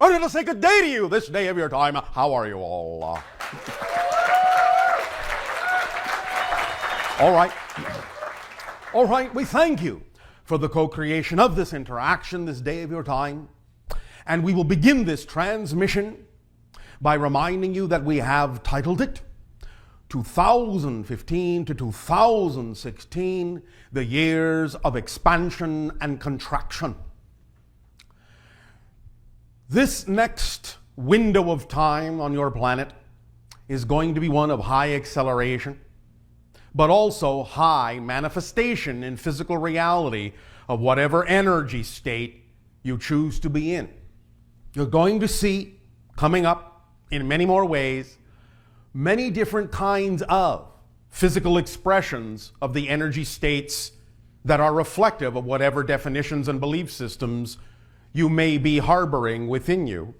I want to say good day to you this day of your time. How are you all? All right. All right, we thank you for the co-creation of this interaction this day of your time. And we will begin this transmission by reminding you that we have titled it 2015 to 2016, the years of expansion and contraction. This next window of time on your planet is going to be one of high acceleration, but also high manifestation in physical reality of whatever energy state you choose to be in. You're going to see coming up in many more ways many different kinds of physical expressions of the energy states that are reflective of whatever definitions and belief systems you may be harboring within you.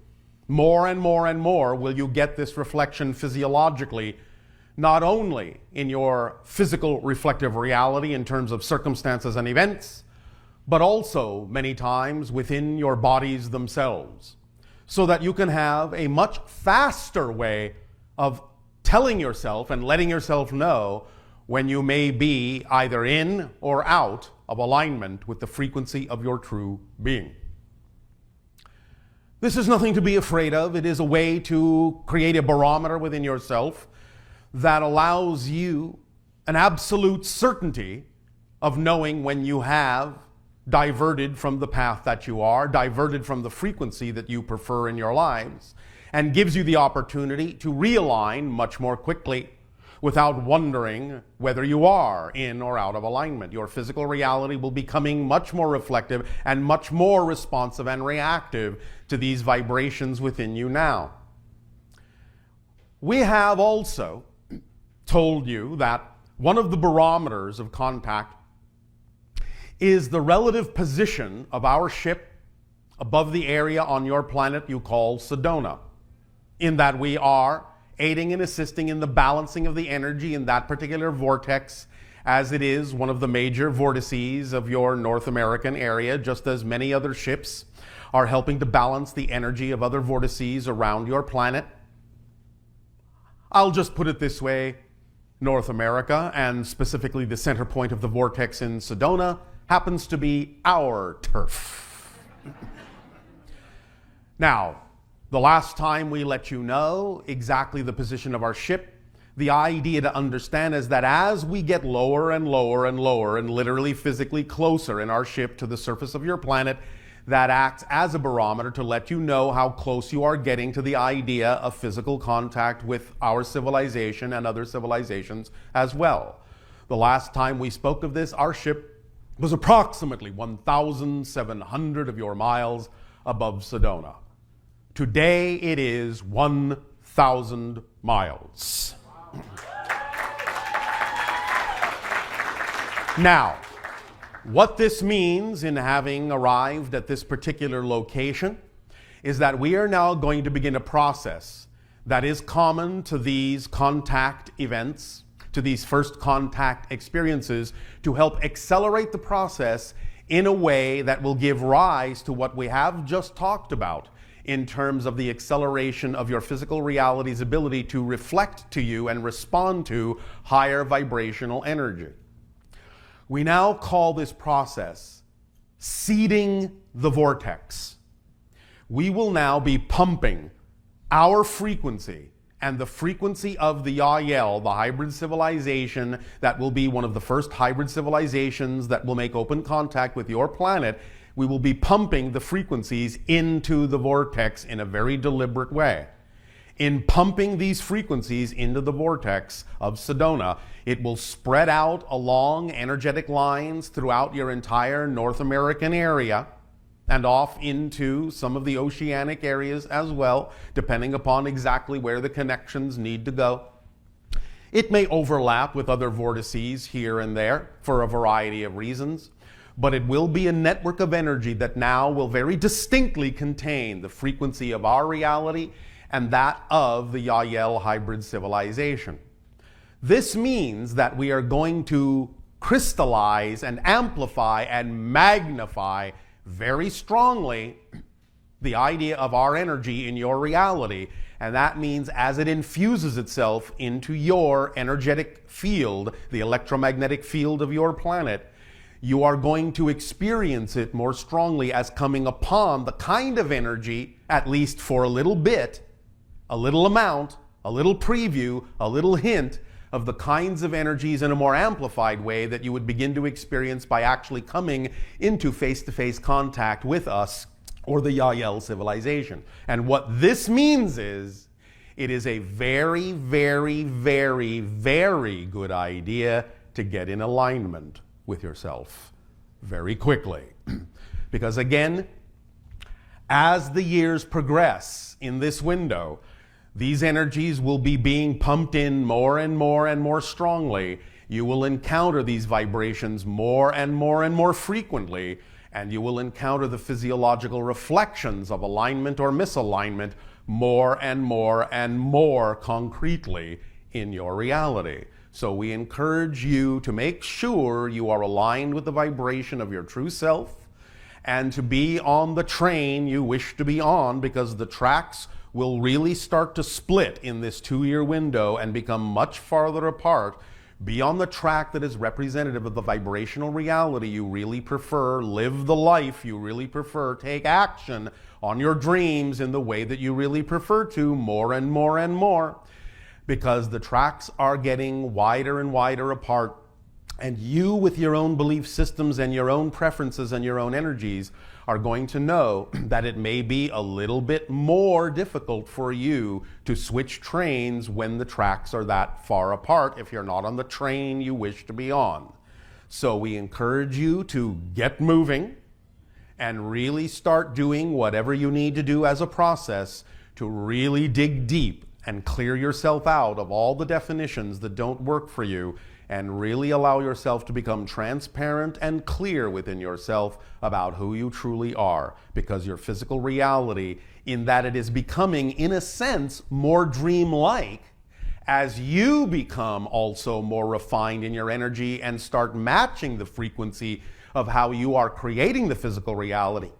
More and more and more will you get this reflection physiologically, not only in your physical reflective reality in terms of circumstances and events, but also many times within your bodies themselves, so that you can have a much faster way of telling yourself and letting yourself know when you may be either in or out of alignment with the frequency of your true being. This is nothing to be afraid of. It is a way to create a barometer within yourself that allows you an absolute certainty of knowing when you have diverted from the path that you are, diverted from the frequency that you prefer in your lives, and gives you the opportunity to realign much more quickly without wondering whether you are in or out of alignment. Your physical reality will be becoming much more reflective and much more responsive and reactive to these vibrations within you now. We have also told you that one of the barometers of contact is the relative position of our ship above the area on your planet you call Sedona, in that we are aiding and assisting in the balancing of the energy in that particular vortex, as it is one of the major vortices of your North American area, just as many other ships are helping to balance the energy of other vortices around your planet. I'll just put it this way: North America, and specifically the center point of the vortex in Sedona, happens to be our turf. Now, the last time we let you know exactly the position of our ship, the idea to understand is that as we get lower and lower and lower, and literally physically closer in our ship to the surface of your planet, that acts as a barometer to let you know how close you are getting to the idea of physical contact with our civilization and other civilizations as well. The last time we spoke of this, our ship was approximately 1,700 of your miles above Sedona. Today it is 1,000 miles. Now, what this means in having arrived at this particular location is that we are now going to begin a process that is common to these contact events, to these first contact experiences, to help accelerate the process in a way that will give rise to what we have just talked about in terms of the acceleration of your physical reality's ability to reflect to you and respond to higher vibrational energy. We now call this process seeding the vortex. We will now be pumping our frequency and the frequency of the Yael, the hybrid civilization that will be one of the first hybrid civilizations that will make open contact with your planet. We will be pumping the frequencies into the vortex in a very deliberate way. In pumping these frequencies into the vortex of Sedona, it will spread out along energetic lines throughout your entire North American area and off into some of the oceanic areas as well, depending upon exactly where the connections need to go. It may overlap with other vortices here and there for a variety of reasons, but it will be a network of energy that now will very distinctly contain the frequency of our reality and that of the Yael hybrid civilization. This means that we are going to crystallize and amplify and magnify very strongly the idea of our energy in your reality. And that means as it infuses itself into your energetic field, the electromagnetic field of your planet, you are going to experience it more strongly as coming upon the kind of energy, at least for a little bit, a little amount, a little preview, a little hint of the kinds of energies in a more amplified way that you would begin to experience by actually coming into face-to-face contact with us or the Yael civilization. And what this means is, it is a very, very, very, very good idea to get in alignment with yourself very quickly. Because again, as the years progress in this window, these energies will be being pumped in more and more and more strongly. You will encounter these vibrations more and more and more frequently, and you will encounter the physiological reflections of alignment or misalignment more and more and more concretely in your reality. So we encourage you to make sure you are aligned with the vibration of your true self and to be on the train you wish to be on, because the tracks will really start to split in this 2-year window and become much farther apart. Be on the track that is representative of the vibrational reality you really prefer, live the life you really prefer, take action on your dreams in the way that you really prefer to, more and more and more, because the tracks are getting wider and wider apart, and you, with your own belief systems and your own preferences and your own energies, are going to know that it may be a little bit more difficult for you to switch trains when the tracks are that far apart if you're not on the train you wish to be on. So we encourage you to get moving and really start doing whatever you need to do as a process to really dig deep and clear yourself out of all the definitions that don't work for you, and really allow yourself to become transparent and clear within yourself about who you truly are. Because your physical reality, in that it is becoming, in a sense, more dreamlike, as you become also more refined in your energy and start matching the frequency of how you are creating the physical reality,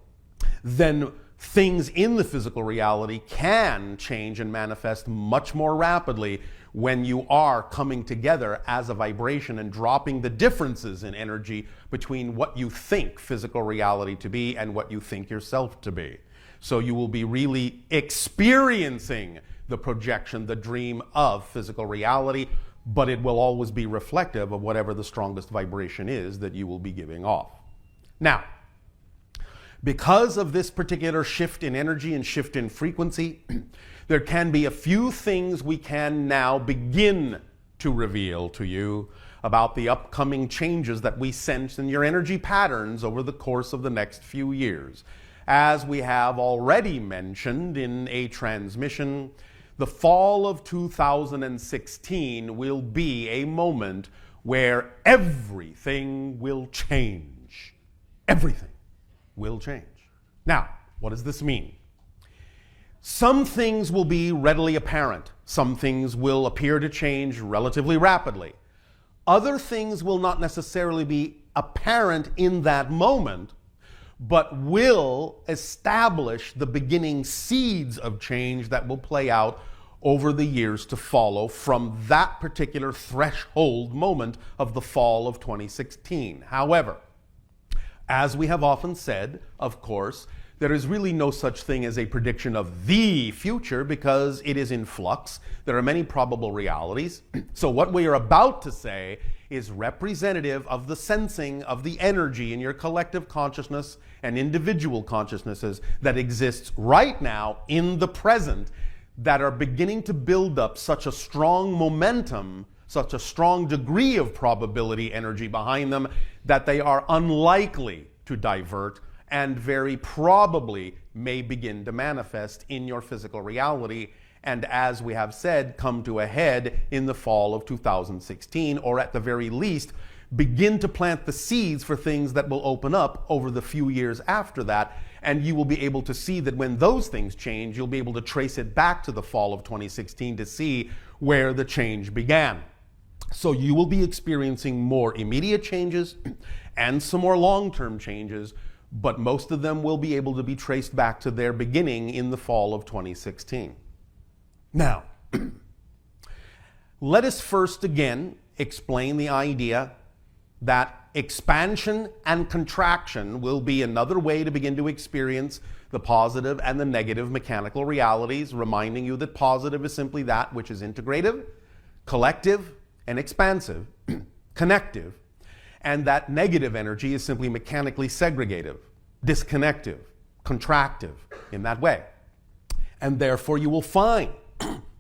then things in the physical reality can change and manifest much more rapidly when you are coming together as a vibration and dropping the differences in energy between what you think physical reality to be and what you think yourself to be. So you will be really experiencing the projection, the dream of physical reality, but it will always be reflective of whatever the strongest vibration is that you will be giving off. Now, because of this particular shift in energy and shift in frequency, there can be a few things we can now begin to reveal to you about the upcoming changes that we sense in your energy patterns over the course of the next few years. As we have already mentioned in a transmission, the fall of 2016 will be a moment where everything will change. Everything will change. Now, what does this mean? Some things will be readily apparent. Some things will appear to change relatively rapidly. Other things will not necessarily be apparent in that moment, but will establish the beginning seeds of change that will play out over the years to follow from that particular threshold moment of the fall of 2016. However, as we have often said, of course, there is really no such thing as a prediction of the future because it is in flux. There are many probable realities. So what we are about to say is representative of the sensing of the energy in your collective consciousness and individual consciousnesses that exists right now in the present, that are beginning to build up such a strong momentum, such a strong degree of probability energy behind them, that they are unlikely to divert and very probably may begin to manifest in your physical reality, and as we have said, come to a head in the fall of 2016, or at the very least, begin to plant the seeds for things that will open up over the few years after that, and you will be able to see that when those things change, you'll be able to trace it back to the fall of 2016 to see where the change began. So you will be experiencing more immediate changes and some more long-term changes, but most of them will be able to be traced back to their beginning in the fall of 2016. Now, let us first again explain the idea that expansion and contraction will be another way to begin to experience the positive and the negative mechanical realities, reminding you that positive is simply that which is integrative, collective, and expansive, connective, and that negative energy is simply mechanically segregative, disconnective, contractive in that way. And therefore you will find,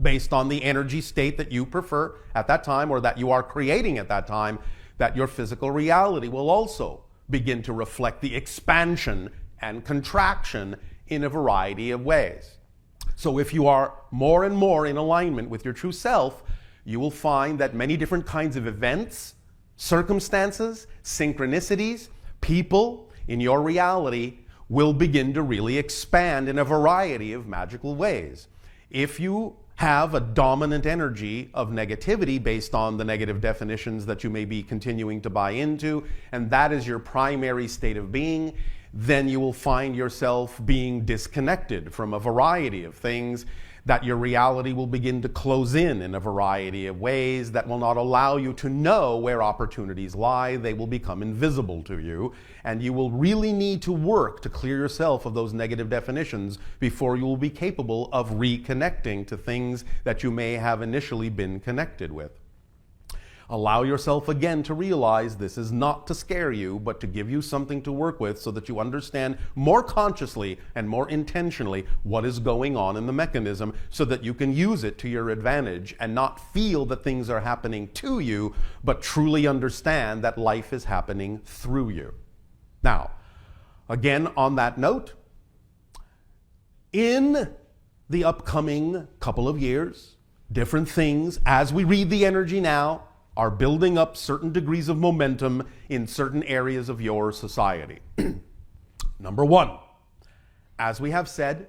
based on the energy state that you prefer at that time or that you are creating at that time, that your physical reality will also begin to reflect the expansion and contraction in a variety of ways. So if you are more and more in alignment with your true self, you will find that many different kinds of events, circumstances, synchronicities, people in your reality will begin to really expand in a variety of magical ways. If you have a dominant energy of negativity based on the negative definitions that you may be continuing to buy into, and that is your primary state of being, then you will find yourself being disconnected from a variety of things, that your reality will begin to close in a variety of ways that will not allow you to know where opportunities lie. They will become invisible to you, and you will really need to work to clear yourself of those negative definitions before you will be capable of reconnecting to things that you may have initially been connected with. Allow yourself again to realize this is not to scare you, but to give you something to work with so that you understand more consciously and more intentionally what is going on in the mechanism so that you can use it to your advantage and not feel that things are happening to you, but truly understand that life is happening through you. Now, again, on that note, in the upcoming couple of years, different things, as we read the energy now, are building up certain degrees of momentum in certain areas of your society. Number one, as we have said,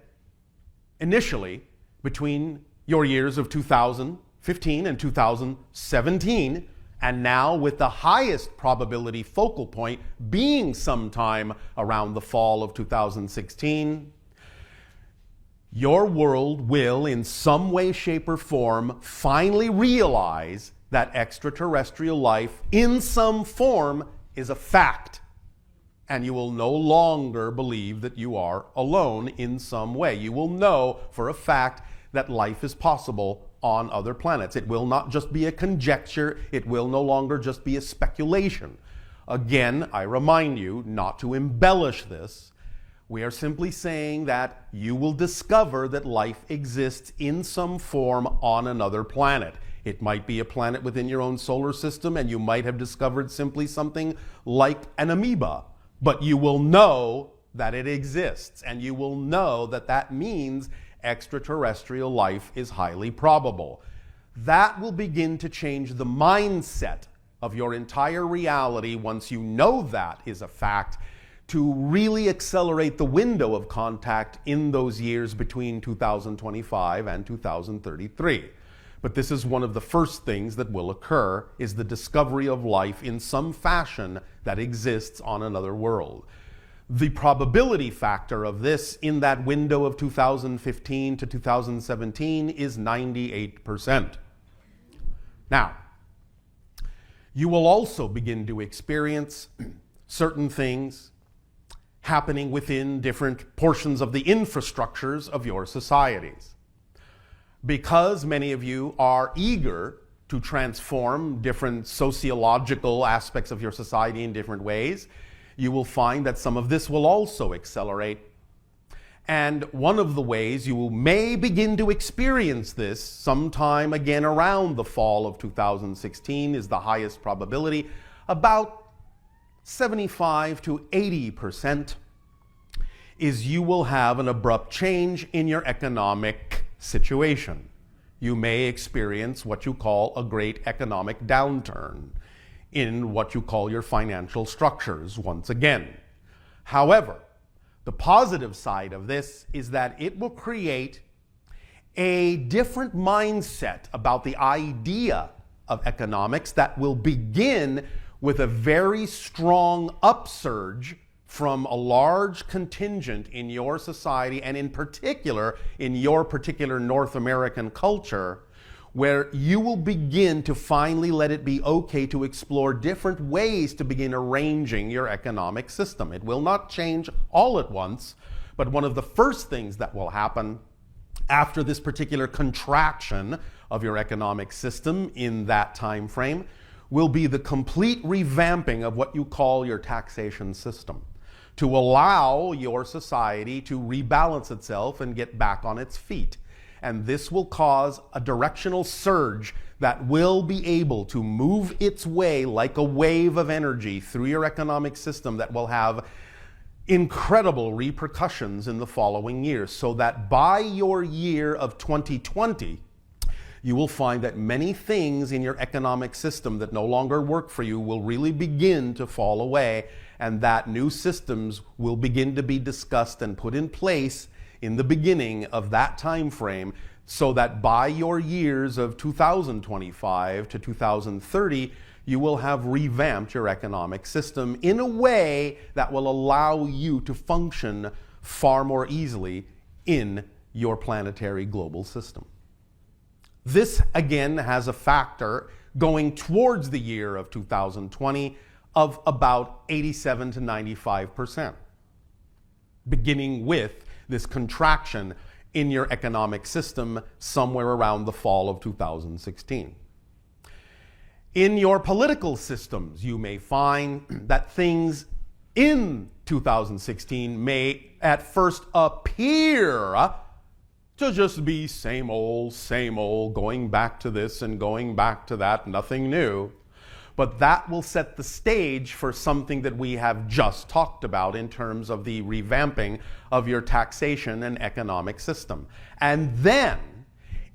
initially, between your years of 2015 and 2017, and now with the highest probability focal point being sometime around the fall of 2016, your world will, in some way, shape, or form, finally realize that extraterrestrial life in some form is a fact. And you will no longer believe that you are alone in some way. You will know for a fact that life is possible on other planets. It will not just be a conjecture. It will no longer just be a speculation. Again, I remind you not to embellish this. We are simply saying that you will discover that life exists in some form on another planet. It might be a planet within your own solar system, and you might have discovered simply something like an amoeba. But you will know that it exists, and you will know that that means extraterrestrial life is highly probable. That will begin to change the mindset of your entire reality once you know that is a fact, to really accelerate the window of contact in those years between 2025 and 2033. But this is one of the first things that will occur, is the discovery of life in some fashion that exists on another world. The probability factor of this in that window of 2015 to 2017 is 98%. Now, you will also begin to experience certain things happening within different portions of the infrastructures of your societies. Because many of you are eager to transform different sociological aspects of your society in different ways, you will find that some of this will also accelerate. And one of the ways you may begin to experience this sometime again around the fall of 2016 is the highest probability, about 75 to 80%, is you will have an abrupt change in your economic situation. You may experience what you call a great economic downturn in what you call your financial structures once again. However, the positive side of this is that it will create a different mindset about the idea of economics that will begin with a very strong upsurge from a large contingent in your society, and in particular in your particular North American culture, where you will begin to finally let it be okay to explore different ways to begin arranging your economic system. It will not change all at once, but one of the first things that will happen after this particular contraction of your economic system in that time frame will be the complete revamping of what you call your taxation system, to allow your society to rebalance itself and get back on its feet. And this will cause a directional surge that will be able to move its way like a wave of energy through your economic system that will have incredible repercussions in the following years, so that by your year of 2020, you will find that many things in your economic system that no longer work for you will really begin to fall away, and that new systems will begin to be discussed and put in place in the beginning of that time frame, so that by your years of 2025 to 2030, you will have revamped your economic system in a way that will allow you to function far more easily in your planetary global system. This, again, has a factor going towards the year of 2020 of about 87 to 95%, beginning with this contraction in your economic system somewhere around the fall of 2016. In your political systems, you may find that things in 2016 may at first appear to just be same old, going back to this and going back to that, nothing new. But that will set the stage for something that we have just talked about in terms of the revamping of your taxation and economic system. And then,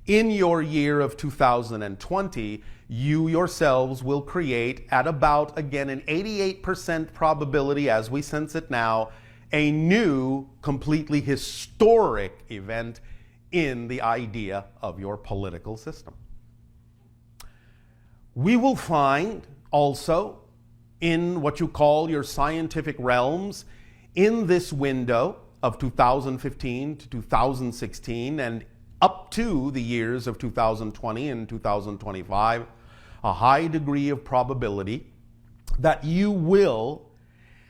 in your year of 2020, you yourselves will create at about, again, an 88% probability, as we sense it now, a new, completely historic event in the idea of your political system. We will find also in what you call your scientific realms in this window of 2015 to 2016 and up to the years of 2020 and 2025, a high degree of probability that you will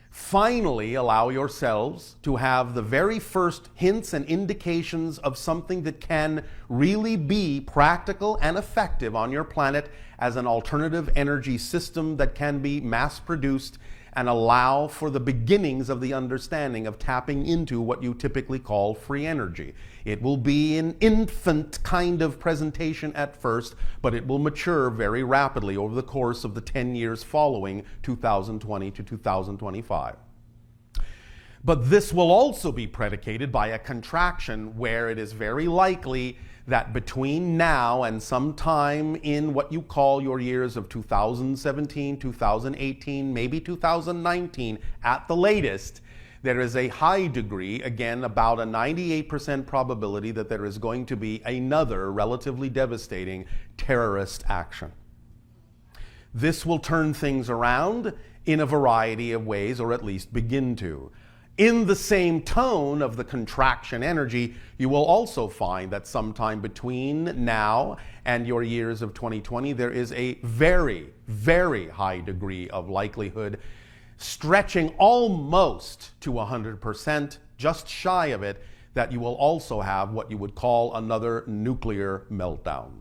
finally allow yourselves to have the very first hints and indications of something that can really be practical and effective on your planet as an alternative energy system that can be mass produced and allow for the beginnings of the understanding of tapping into what you typically call free energy. It will be an infant kind of presentation at first, but it will mature very rapidly over the course of the 10 years following 2020 to 2025. But this will also be predicated by a contraction where it is very likely that between now and sometime in what you call your years of 2017, 2018, maybe 2019 at the latest, there is a high degree, again about a 98% probability, that there is going to be another relatively devastating terrorist action. This will turn things around in a variety of ways, or at least begin to. In the same tone of the contraction energy, you will also find that sometime between now and your years of 2020, there is a very, very high degree of likelihood, stretching almost to 100%, just shy of it, that you will also have what you would call another nuclear meltdown.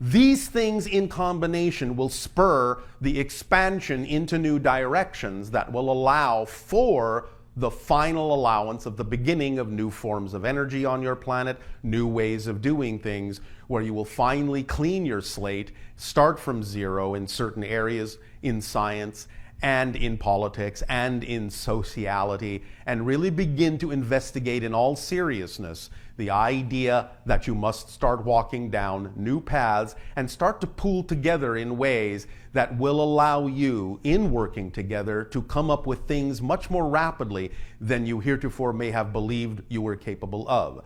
These things in combination will spur the expansion into new directions that will allow for the final allowance of the beginning of new forms of energy on your planet, new ways of doing things, where you will finally clean your slate, start from zero in certain areas in science and in politics and in sociality, and really begin to investigate in all seriousness the idea that you must start walking down new paths and start to pool together in ways that will allow you, in working together, to come up with things much more rapidly than you heretofore may have believed you were capable of.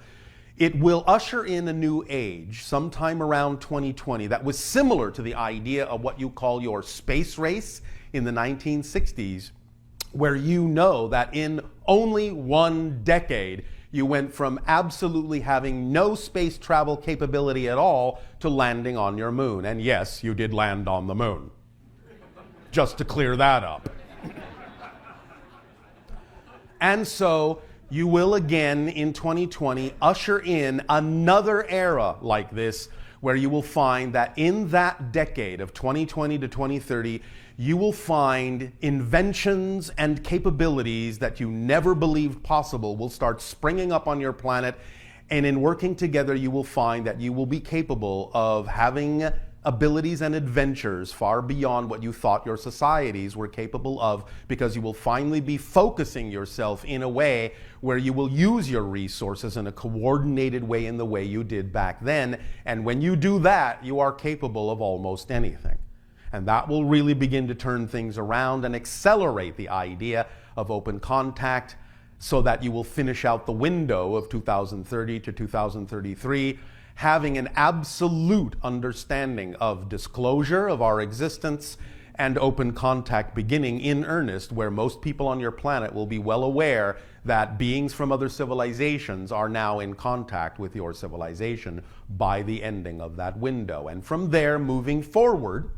It will usher in a new age sometime around 2020 that was similar to the idea of what you call your space race in the 1960s, where you know that in only 1 decade, you went from absolutely having no space travel capability at all to landing on your moon. And yes, you did land on the moon. Just to clear that up. And so you will again in 2020 usher in another era like this, where you will find that in that decade of 2020 to 2030, you will find inventions and capabilities that you never believed possible will start springing up on your planet. And in working together, you will find that you will be capable of having abilities and adventures far beyond what you thought your societies were capable of, because you will finally be focusing yourself in a way where you will use your resources in a coordinated way in the way you did back then. And when you do that, you are capable of almost anything. And that will really begin to turn things around and accelerate the idea of open contact, so that you will finish out the window of 2030 to 2033 having an absolute understanding of disclosure of our existence and open contact beginning in earnest, where most people on your planet will be well aware that beings from other civilizations are now in contact with your civilization by the ending of that window. And from there, moving forward,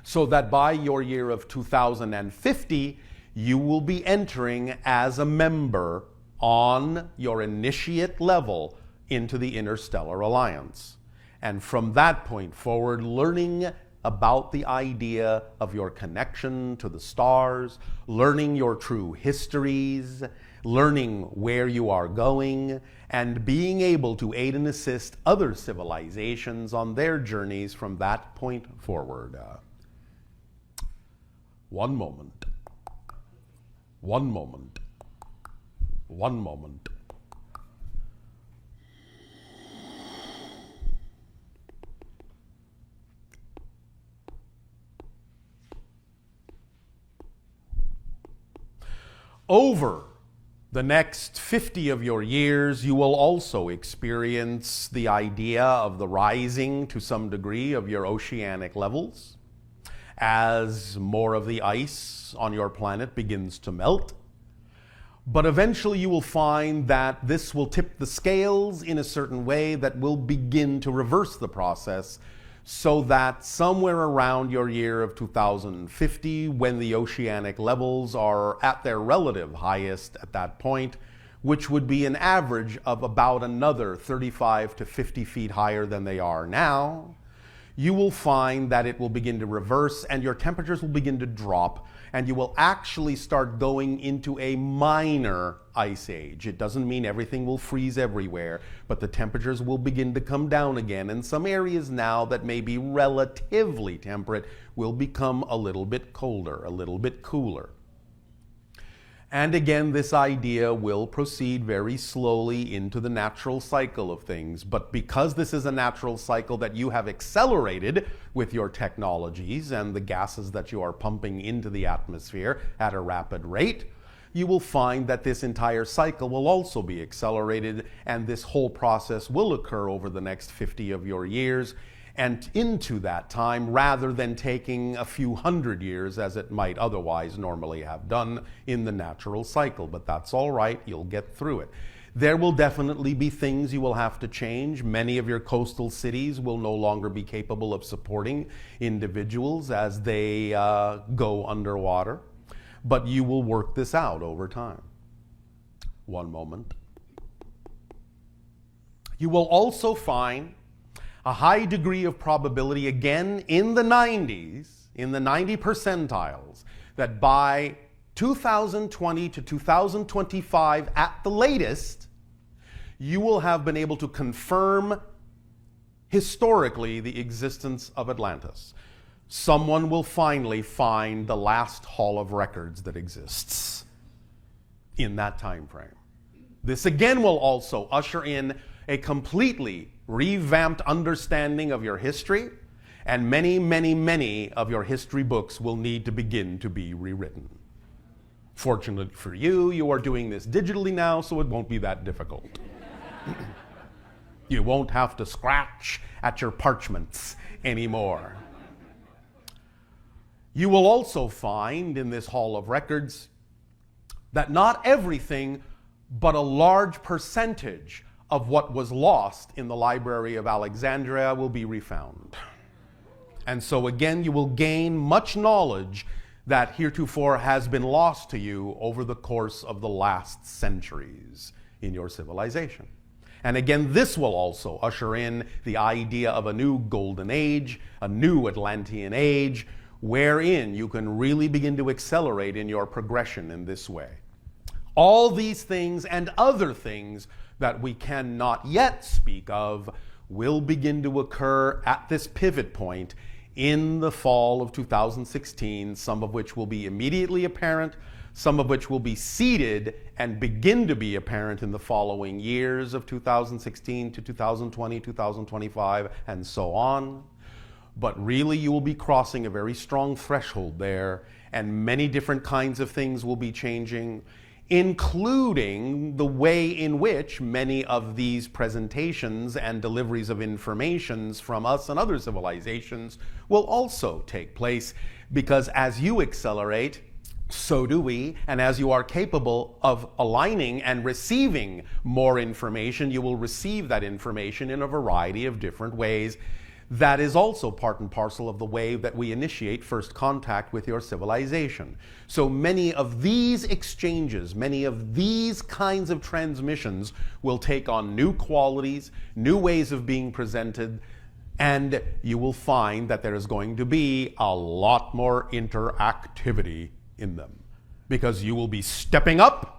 so that by your year of 2050, you will be entering as a member on your initiate level into the Interstellar Alliance. And from that point forward, learning about the idea of your connection to the stars, learning your true histories, learning where you are going, and being able to aid and assist other civilizations on their journeys from that point forward. One moment. One moment. One moment. Over the next 50 of your years, you will also experience the idea of the rising to some degree of your oceanic levels as more of the ice on your planet begins to melt. But eventually you will find that this will tip the scales in a certain way that will begin to reverse the process, so that somewhere around your year of 2050, when the oceanic levels are at their relative highest at that point, which would be an average of about another 35 to 50 feet higher than they are now, you will find that it will begin to reverse and your temperatures will begin to drop, and you will actually start going into a minor ice age. It doesn't mean everything will freeze everywhere, but the temperatures will begin to come down again, and some areas now that may be relatively temperate will become a little bit colder, a little bit cooler. And again, this idea will proceed very slowly into the natural cycle of things. But because this is a natural cycle that you have accelerated with your technologies and the gases that you are pumping into the atmosphere at a rapid rate, you will find that this entire cycle will also be accelerated, and this whole process will occur over the next 50 of your years. And into that time, rather than taking a few hundred years as it might otherwise normally have done in the natural cycle. But that's all right, you'll get through it. There will definitely be things you will have to change. Many of your coastal cities will no longer be capable of supporting individuals as they go underwater. But you will work this out over time. One moment. You will also find a high degree of probability, again in the 90s, in the 90 percentiles, that by 2020 to 2025 at the latest, you will have been able to confirm historically the existence of Atlantis. Someone will finally find the last Hall of Records that exists in that time frame. This again will also usher in a completely revamped understanding of your history, and many, many, many of your history books will need to begin to be rewritten. Fortunately for you, you are doing this digitally now, so it won't be that difficult. You won't have to scratch at your parchments anymore. You will also find in this Hall of Records that not everything, but a large percentage of what was lost in the Library of Alexandria will be refound. And so again, you will gain much knowledge that heretofore has been lost to you over the course of the last centuries in your civilization. And again, this will also usher in the idea of a new golden age, a new Atlantean age, wherein you can really begin to accelerate in your progression in this way. All these things and other things that we cannot yet speak of will begin to occur at this pivot point in the fall of 2016, some of which will be immediately apparent, some of which will be seeded and begin to be apparent in the following years of 2016 to 2020, 2025, and so on. But really, you will be crossing a very strong threshold there, and many different kinds of things will be changing, including the way in which many of these presentations and deliveries of informations from us and other civilizations will also take place, because as you accelerate, so do we, and as you are capable of aligning and receiving more information, you will receive that information in a variety of different ways. That is also part and parcel of the way that we initiate first contact with your civilization. So many of these exchanges, many of these kinds of transmissions will take on new qualities, new ways of being presented, and you will find that there is going to be a lot more interactivity in them, because you will be stepping up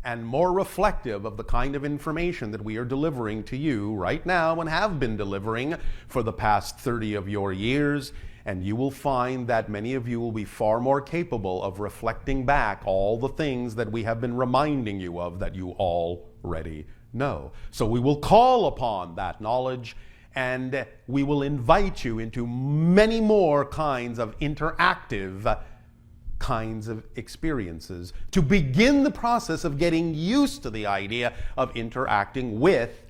and more reflective of the kind of information that we are delivering to you right now and have been delivering for the past 30 of your years. And you will find that many of you will be far more capable of reflecting back all the things that we have been reminding you of that you already know. So we will call upon that knowledge, and we will invite you into many more kinds of interactive kinds of experiences to begin the process of getting used to the idea of interacting with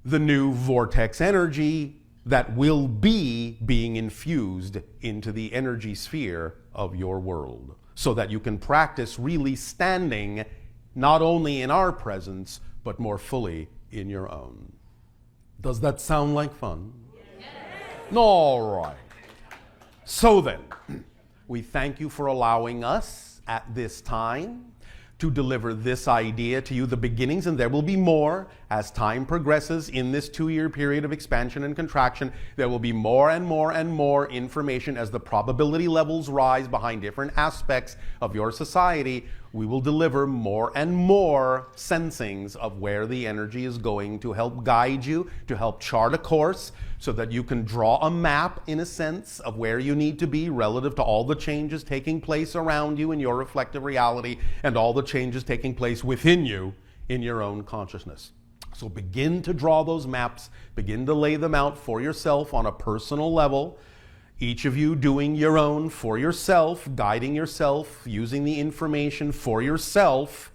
the new vortex energy that will be being infused into the energy sphere of your world, so that you can practice really standing not only in our presence, but more fully in your own. Does that sound like fun? Yes. All right. So then, we thank you for allowing us at this time to deliver this idea to you, the beginnings, and there will be more as time progresses in this 2-year period of expansion and contraction. There will be more and more and more information as the probability levels rise behind different aspects of your society. We will deliver more and more sensings of where the energy is going to help guide you, to help chart a course, so that you can draw a map, in a sense, of where you need to be relative to all the changes taking place around you in your reflective reality and all the changes taking place within you in your own consciousness. So begin to draw those maps, begin to lay them out for yourself on a personal level, each of you doing your own for yourself, guiding yourself, using the information for yourself,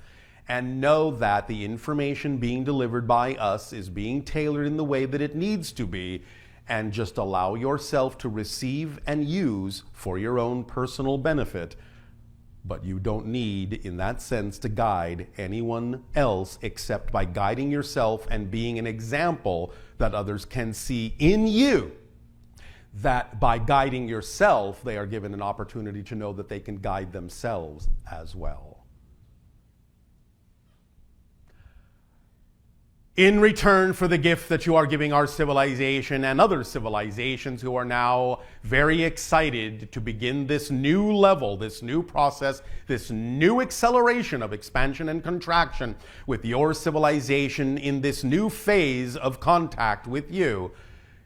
and know that the information being delivered by us is being tailored in the way that it needs to be, and just allow yourself to receive and use for your own personal benefit. But you don't need, in that sense, to guide anyone else except by guiding yourself and being an example that others can see in you. That by guiding yourself, they are given an opportunity to know that they can guide themselves as well. In return for the gift that you are giving our civilization and other civilizations who are now very excited to begin this new level, this new process, this new acceleration of expansion and contraction with your civilization in this new phase of contact with you,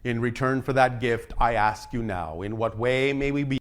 in return for that gift, I ask you now, in what way may we be